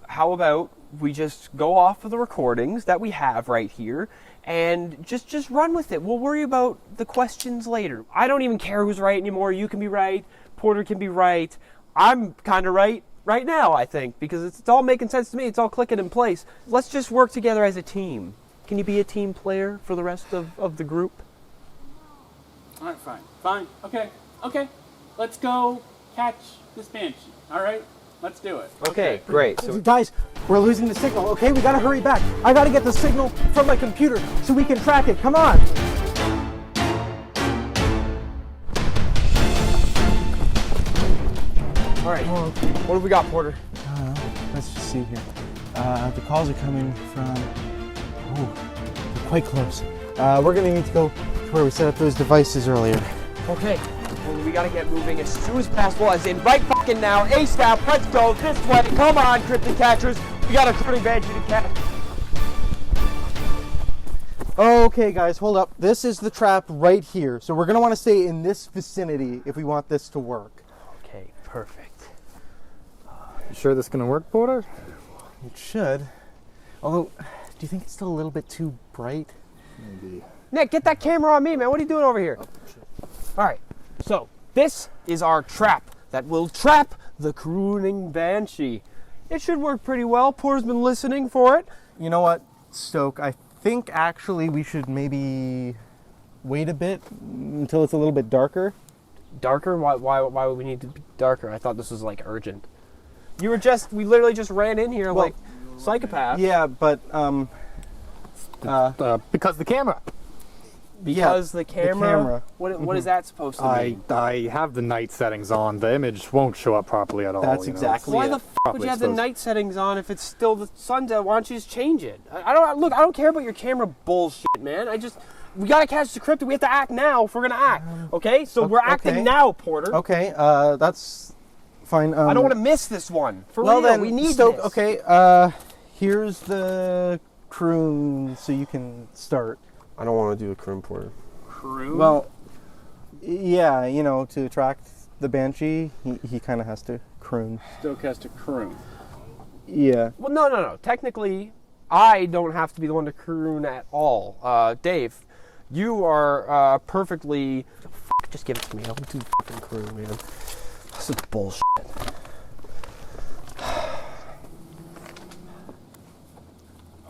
how about we just go off of the recordings that we have right here and just run with it. We'll worry about the questions later. I don't even care who's right anymore. You can be right. Porter can be right. I'm kind of right now, I think, because it's all making sense to me. It's all clicking in place. Let's just work together as a team. Can you be a team player for the rest of the group? All right, fine. Okay. Let's go catch this Banshee. All right, let's do it. Okay, great. So Guys, we're losing the signal, okay? We got to hurry back. I got to get the signal from my computer so we can track it. Come on. all right. What have we got, Porter? Let's just see here. The calls are coming from... Oh, they're quite close. We're going to need to go to where we set up those devices earlier. Okay. Well, we gotta get moving as soon as possible, as in right fucking now. ASAP, let's go this way. Come on, Cryptid Catchers. We got a Crooning Banshee to catch. Okay, guys, hold up. This is the trap right here. So we're going to want to stay in this vicinity if we want this to work. Okay, perfect. You sure this is gonna work, Porter? It should. Although, do you think it's still a little bit too bright? Maybe. Nick, get that camera on me, man. What are you doing over here? All right. So this is our trap that will trap the Crooning Banshee. It should work pretty well. Porter's been listening for it. You know what, Stoke? I think actually we should maybe wait a bit until it's a little bit darker. Darker? Why would we need to be darker? I thought this was like urgent. We literally just ran in here like psychopaths. Yeah, but Because the camera. Because the camera. camera. What is that supposed to mean? I have the night settings on. The image won't show up properly at all. That's you know. exactly Why it. the f would you have the night settings on if it's still the sun's out? Why don't you just change it? I don't care about your camera bullshit, man. We gotta catch the cryptid. We have to act now if we're gonna act. Okay? So we're acting now, Porter. Okay, that's fine. I don't want to miss this one. For well real, then, we need Stoke. this. Okay, here's the croon, so you can start. I don't want to do a croon, Porter. Croon? Well, yeah, to attract the Banshee, he kind of has to croon. Stoke has to croon. Yeah. Well, no. Technically, I don't have to be the one to croon at all. Dave, you are perfectly... just give it to me. I'll do fucking croon, man. This is bullshit.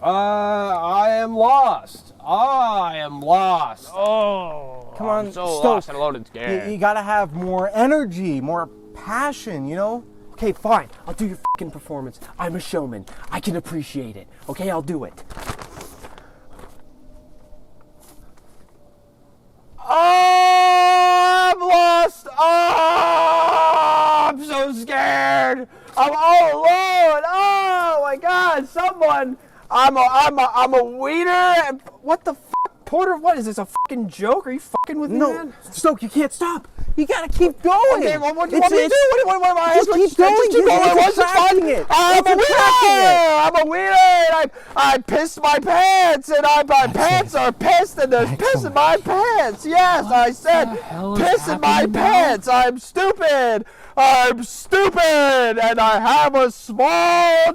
I am lost. Oh, Come on, I'm so Stoke. lost and alone and scared. You gotta have more energy, more passion, Okay, fine. I'll do your fucking performance. I'm a showman. I can appreciate it. Okay, I'll do it. Oh, I'm lost. Oh, I'm so scared. I'm all alone. Oh my God, someone. I'm a wiener. What the fuck, Porter? What is this? A fucking joke? Are you fucking with me, No, man? Stoke, you can't stop. You gotta keep going. Okay, well, what do you want me to do? What am I? Just keep going. Just keep going. It's What's attracting fun? it. I'm a It's attracting wiener. it. I'm a wiener. And I pissed my pants, and my pants are pissed, and there's piss in my pants. Yes, I said piss in my pants. I'm stupid. I'm stupid, and I have a small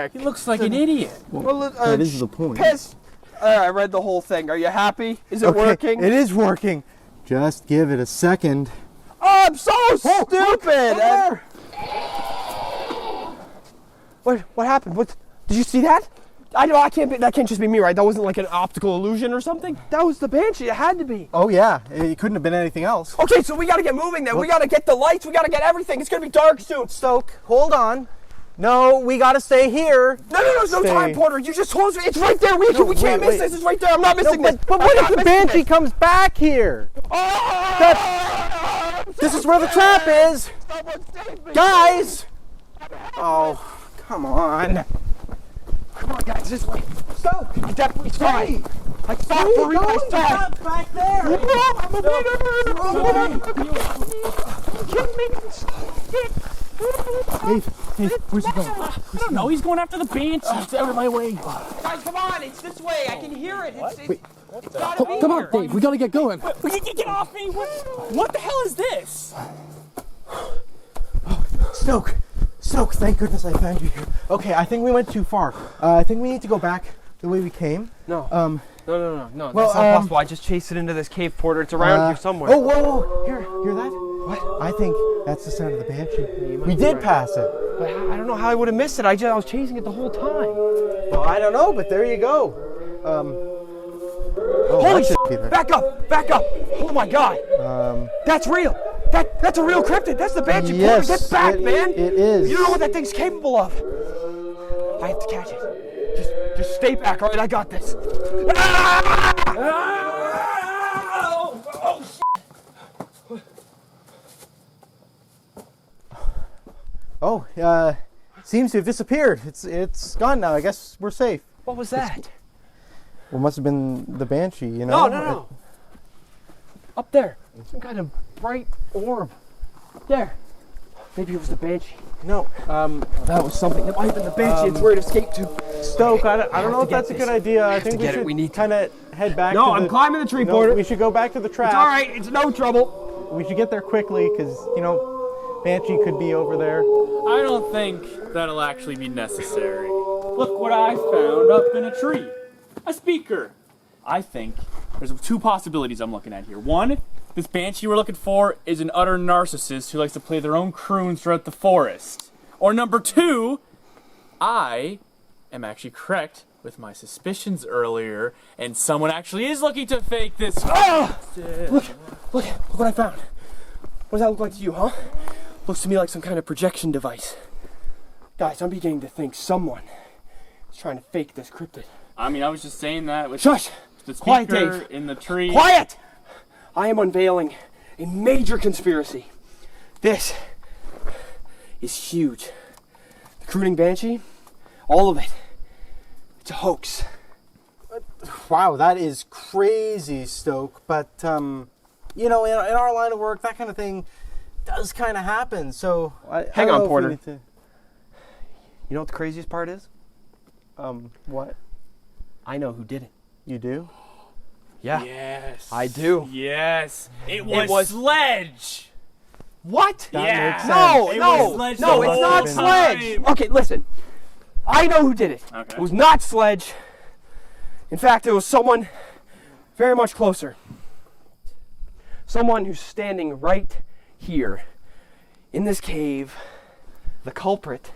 dick. He looks like an idiot. Well, that is the point. Piss. I read the whole thing. Are you happy? Is it working? It is working. Just give it a second. Oh, I'm so stupid. What happened? What? Did you see that? I know that can't just be me, right? That wasn't like an optical illusion or something. That was the Banshee. It had to be. Oh yeah, it couldn't have been anything else. Okay, so we gotta get moving then. We gotta get the lights. We gotta get everything. It's gonna be dark soon. Stoke, hold on. No, we gotta stay here. No, there's no time, Porter. You just told us it's right there. We can't miss this. It's right there. I'm not missing this. But what if the Banshee comes back here? Oh! This is where the trap is. Guys! Oh, come on. Come on, guys, this way. Stoke! I definitely tried. I thought for real this time. Back there. Hey, where's he going? I don't know. He's going after the Banshee. It's out of my way. Guys, come on. It's this way. I can hear it. It's gotta be Come here. on, Dave. We gotta get going. Get off me! What the hell is this? Stoke, thank goodness I found you here. Okay, I think we went too far. I think we need to go back the way we came. No. Um, No. Well, That's not possible. I just chased it into this cave, Porter. It's around here somewhere. Oh, whoa. Hear that? What? I think that's the sound of the Banshee. We did pass it. But I don't know how I would have missed it. I was chasing it the whole time. Well, I don't know, but there you go. Holy shit! Back up! Oh my God! That's real. That's a real cryptid. That's the Banshee. Yes, Porter, get back, man! It is. You don't know what that thing's capable of. I have to catch it. Just stay back, all right? I got this. Oh, seems to have disappeared. It's gone now. I guess we're safe. What was that? Well, must have been the Banshee, you know? No. Up there. Some kind of bright orb. There. Maybe it was the Banshee. No. That was something. That might have been the Banshee. It's where it escaped to. Stoke, I don't know if that's a good idea. I think we need should kind of head back. No, to I'm the, climbing the tree, no, Porter. We should go back to the trap. It's all right. It's no trouble. We should get there quickly because, Banshee could be over there. I don't think that'll actually be necessary. Look what I found up in a tree. A speaker. I think there's two possibilities I'm looking at here. One, this Banshee we're looking for is an utter narcissist who likes to play their own croons throughout the forest. Or number two, I am actually correct with my suspicions earlier, and someone actually is looking to fake this. Look what I found. What does that look like to you, huh? Looks to me like some kind of projection device. Guys, I'm beginning to think someone is trying to fake this cryptid. I mean, I was just saying that with Shush! the speaker Quiet, Dave. in the tree. Quiet! I am unveiling a major conspiracy. This is huge. The Crooning Banshee, all of it. It's a hoax. Wow, that is crazy, Stoke. But, in our line of work, that kind of thing does kind of happen. So, Hang on, Porter. You know what the craziest part is? What? I know who did it. You do? Yeah. Yes. I do. Yes. It was Sledge. What? That Yeah. makes No, sense. no, was Sledge no, the it's not whole Sledge. time. Okay, listen. I know who did it. Okay. It was not Sledge. In fact, it was someone very much closer. Someone who's standing right here in this cave. The culprit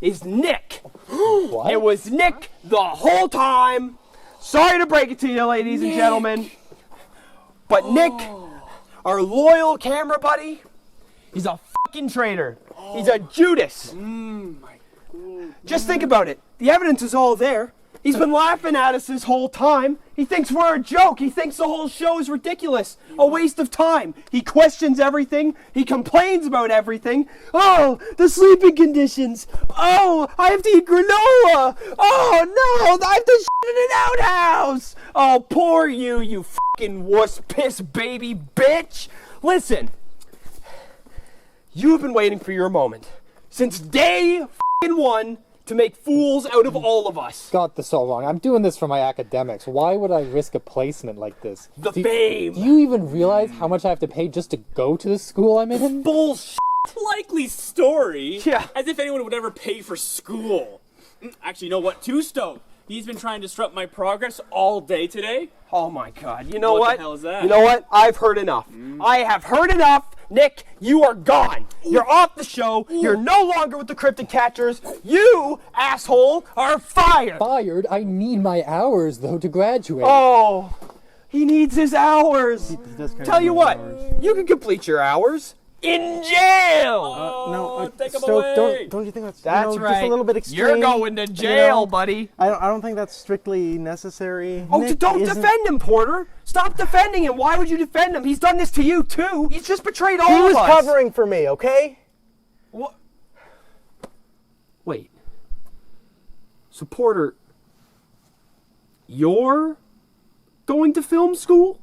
is Nick. What? It was Nick the whole time. Sorry to break it to you, ladies and gentlemen. But Nick, our loyal camera buddy, he's a fucking traitor. He's a Judas. Just think about it. The evidence is all there. He's been laughing at us this whole time. He thinks we're a joke. He thinks the whole show is ridiculous. A waste of time. He questions everything. He complains about everything. Oh, the sleeping conditions. Oh, I have to eat granola. Oh, no, I have to shit in an outhouse. Oh, poor you, you fucking wuss piss baby bitch. Listen, you have been waiting for your moment since day fucking one to make fools out of all of us. Got this all wrong. I'm doing this for my academics. Why would I risk a placement like this? The fame. Do you even realize how much I have to pay just to go to the school I'm in? Bullshit. Likely story. Yeah. As if anyone would ever pay for school. Actually, you know what? Too Stoke. He's been trying to disrupt my progress all day today. Oh my God. You know what? What the hell is that? You know what? I've heard enough. I have heard enough. Nick, you are gone. You're off the show. You're no longer with the Cryptid Catchers. You, asshole, are fired. Fired? I need my hours, though, to graduate. Oh, he needs his hours. Tell you what, you can complete your hours in jail. No, take him Stoke, away. don't you think that's, That's just right. a little bit extreme? You're going to jail, buddy. I don't think that's strictly necessary. Oh, Nick don't isn't- defend him, Porter. Stop defending him. Why would you defend him? He's done this to you, too. He's just betrayed all He of was us. covering for me, okay? What? Wait. So, Porter, you're going to film school?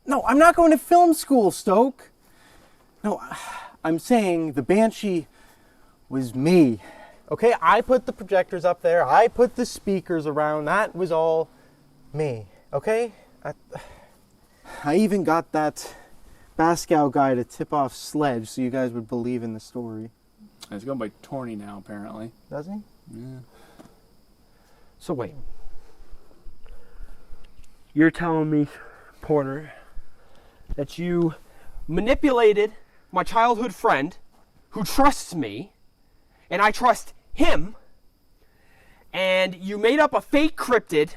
No, I'm not going to film school, Stoke. No, I'm saying the Banshee was me. Okay, I put the projectors up there. I put the speakers around. That was all me. Okay? I even got that Bascal guy to tip off Sledge so you guys would believe in the story. He's going by Torny now, apparently. Does he? Yeah. So, wait. You're telling me, Porter, that you manipulated my childhood friend who trusts me, and I trust him, and you made up a fake cryptid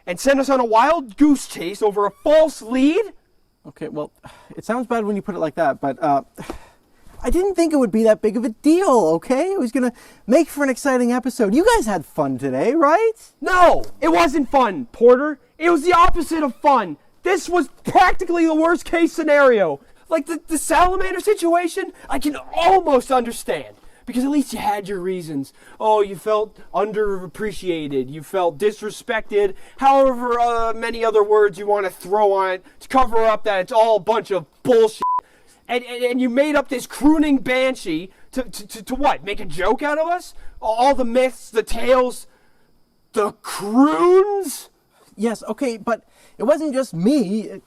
and sent us on a wild goose chase over a false lead? Okay, well, it sounds bad when you put it like that, but I didn't think it would be that big of a deal, okay? It was gonna make for an exciting episode. You guys had fun today, right? No, it wasn't fun, Porter. It was the opposite of fun. This was practically the worst case scenario. Like the salamander situation, I can almost understand. Because at least you had your reasons. Oh, you felt underappreciated. You felt disrespected. However many other words you want to throw on it to cover up that it's all a bunch of bullshit. And you made up this crooning banshee to what? Make a joke out of us? All the myths, the tales, the croons? Yes, okay, but it wasn't just me.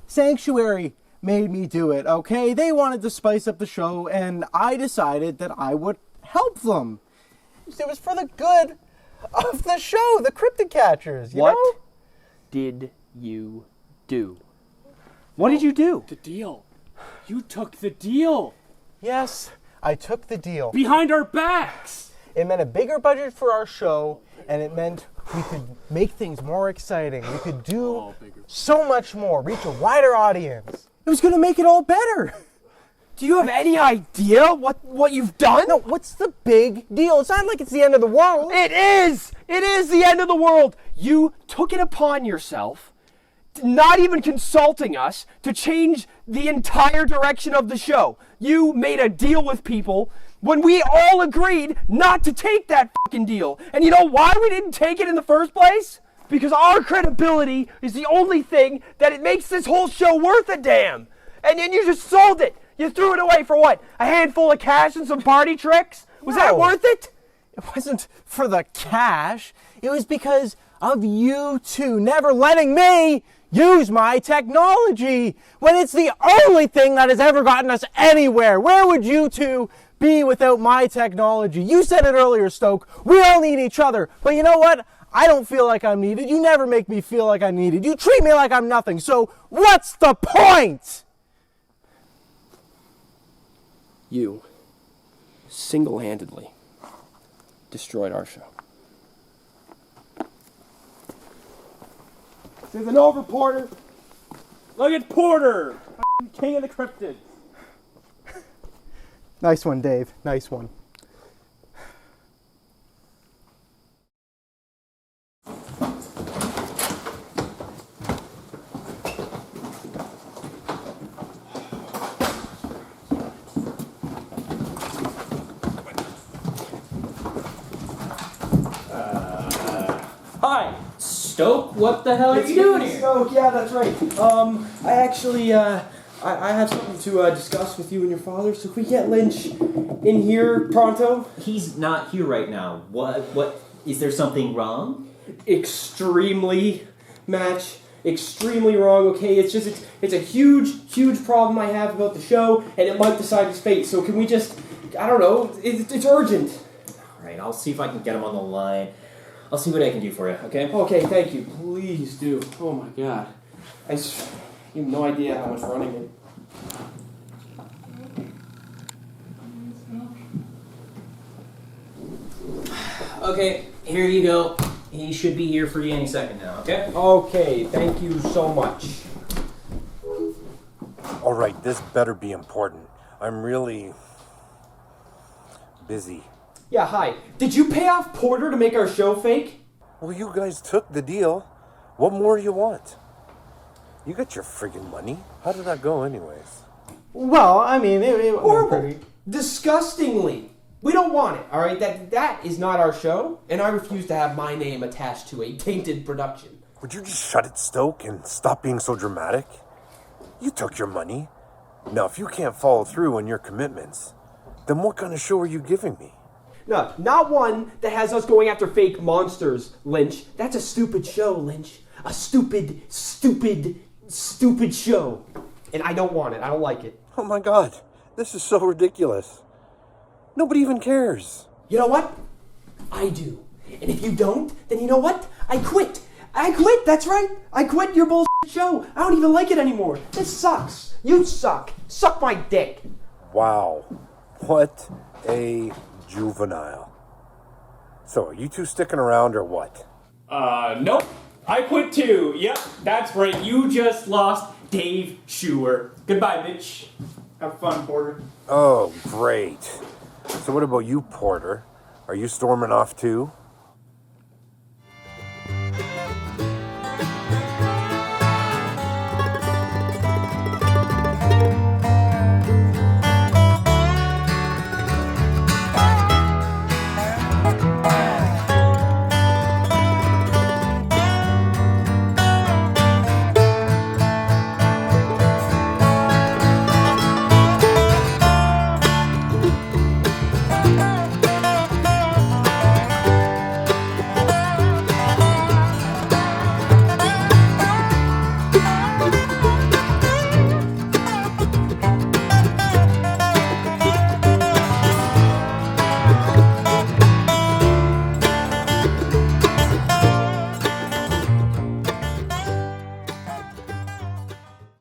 Sanctuary made me do it, okay? They wanted to spice up the show, and I decided that I would help them. It was for the good of the show, the Cryptid Catchers, you know? What did you do? What did you do? The deal. You took the deal. Yes, I took the deal. Behind our backs. It meant a bigger budget for our show, and it meant we could make things more exciting. We could do so much more, reach a wider audience. It was going to make it all better. Do you have any idea what you've done? No, what's the big deal? It's not like it's the end of the world. It is! It is the end of the world! You took it upon yourself, not even consulting us, to change the entire direction of the show. You made a deal with people when we all agreed not to take that fucking deal. And you know why we didn't take it in the first place? Because our credibility is the only thing that it makes this whole show worth a damn. And then you just sold it. You threw it away for what? A handful of cash and some party tricks? Was that worth it? It wasn't for the cash. It was because of you two never letting me use my technology when it's the only thing that has ever gotten us anywhere. Where would you two be without my technology? You said it earlier, Stoke. We all need each other. But you know what? I don't feel like I'm needed. You never make me feel like I'm needed. You treat me like I'm nothing. So what's the point? You single-handedly destroyed our show. This isn't over, Porter. Look at Porter, king of the cryptids. Nice one, Dave. Nice one. Stoke, what the hell are you doing here? Stoke, yeah, that's right. I actually, I have something to discuss with you and your father, so can we get Lynch in here pronto? He's not here right now. What, is there something wrong? Extremely, Match. Extremely wrong, okay? It's a huge problem I have about the show, and it might decide its fate, so can we just, I don't know, it's urgent. Alright, I'll see if I can get him on the line. I'll see what I can do for you, okay? Okay, thank you. Please do. Oh my god. You have no idea how much running it. Okay, here you go. He should be here for you any second now, okay? Okay, thank you so much. All right, this better be important. I'm really busy. Yeah, hi. Did you pay off Porter to make our show fake? Well, you guys took the deal. What more do you want? You got your friggin' money. How did that go anyways? Well, I mean, it Horrible. pretty... Disgustingly. We don't want it, all right? That is not our show, and I refuse to have my name attached to a tainted production. Would you just shut it, Stoke, and stop being so dramatic? You took your money. Now, if you can't follow through on your commitments, then what kind of show are you giving me? No, not one that has us going after fake monsters, Lynch. That's a stupid show, Lynch. A stupid show. And I don't want it. I don't like it. Oh my god, this is so ridiculous. Nobody even cares. You know what? I do. And if you don't, then you know what? I quit. That's right. I quit your bullshit show. I don't even like it anymore. This sucks. You suck. Suck my dick. Wow. What a juvenile. So, are you two sticking around or what? Nope. I quit too. Yep, that's right. You just lost Dave Schuer. Goodbye, bitch. Have fun, Porter. Oh, great. So what about you, Porter? Are you storming off too?